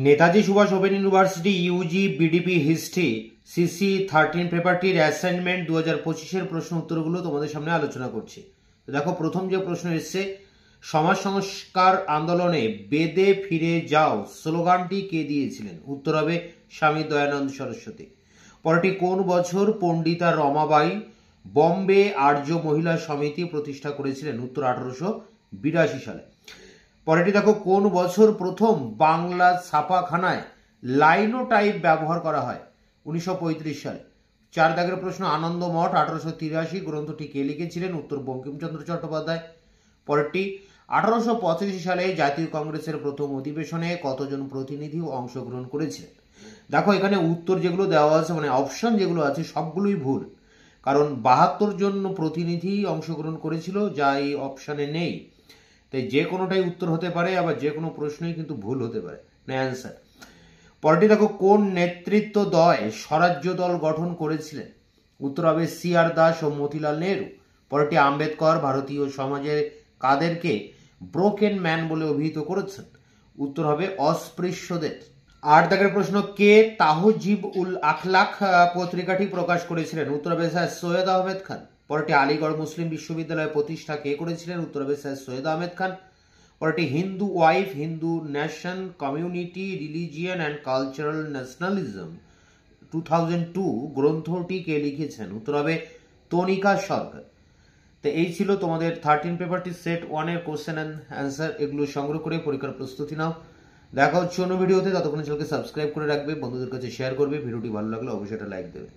Netaji Subhas open university UG BDP history CC 13 পেপারটির assignment 2025-এর প্রশ্ন উত্তরগুলো তোমাদের সামনে আলোচনা করছি। দেখো, প্রথম যে প্রশ্ন এসছে, সমাজ সংস্কার আন্দোলনে বেদে ফিরে যাও স্লোগানটি কে দিয়েছিলেন? উত্তর হবে স্বামী দয়ানন্দ সরস্বতী। পরটি কোন বছর পণ্ডিতা রমাবাই বম্বে আর্য মহিলা সমিতি প্রতিষ্ঠা করেছিলেন? উত্তর 1882 সালে। পরেরটি দেখো, কোন বছর প্রথম বাংলা ছাপাখানায় লাইনোটাইপ ব্যবহার করা হয়? 1935 সালে। 4 দাগের প্রশ্ন, আনন্দ মঠ 1883 গ্রন্থটি কে লিখেছিলেন? উত্তর বঙ্কিমচন্দ্র চট্টোপাধ্যায়। পরেরটি 1885 সালে জাতীয় কংগ্রেসের প্রথম অধিবেশনে কতজন প্রতিনিধি অংশগ্রহণ করেছিলেন? দেখো, এখানে উত্তর যেগুলো দেওয়া আছে, মানে অপশন যেগুলো আছে সবগুলোই ভুল, কারণ 72 জন প্রতিনিধি অংশগ্রহণ করেছিল, যা এই অপশনে নেই। তাই যে কোনোটাই উত্তর হতে পারে, আবার যে কোনো প্রশ্নই কিন্তু ভুল হতে পারে না অ্যান্সার। পরেরটি দেখো, কোন নেতৃত্বদ্বয় স্বরাজ্য দল গঠন করেছিলেন? উত্তর হবে সি আর দাস ও মতিলাল নেহরু। পরেরটি, আম্বেদকর ভারতীয় সমাজে কাদেরকে ব্রোকেন ম্যান বলে অভিহিত করেছেন? উত্তর হবে অস্পৃশ্যদের। 8 দাগের প্রশ্ন, কে তাহজিব উল আখলাক পত্রিকাটি প্রকাশ করেছিলেন? উত্তর হবে স্যার সৈয়দ আহমেদ খান। পরেরটি, আলিগড় মুসলিম বিশ্ববিদ্যালয় প্রতিষ্ঠা কে করেছিলেন? উত্তর হবে স্যার সৈয়দ আহমেদ খান। পরেরটি, Hindu wife Hindu nation community religion and cultural nationalism 2002 গ্রন্থটি কে লিখেছেন? উত্তর হবে তনিকা সরকার। তো এই ছিল তোমাদের 13 পেপারটি সেট 1-এর কোশ্চেন অ্যান্ড অ্যান্সার। এগুলো সংগ্রহ করে পরীক্ষার প্রস্তুতি নাও। দেখা হচ্ছে অন্য ভিডিওতে। ততক্ষণ চ্যানেলকে সাবস্ক্রাইব করে রাখবে, বন্ধুদের কাছে শেয়ার করবে। ভিডিওটি ভালো লাগলে অবশ্যই একটা লাইক দেবে।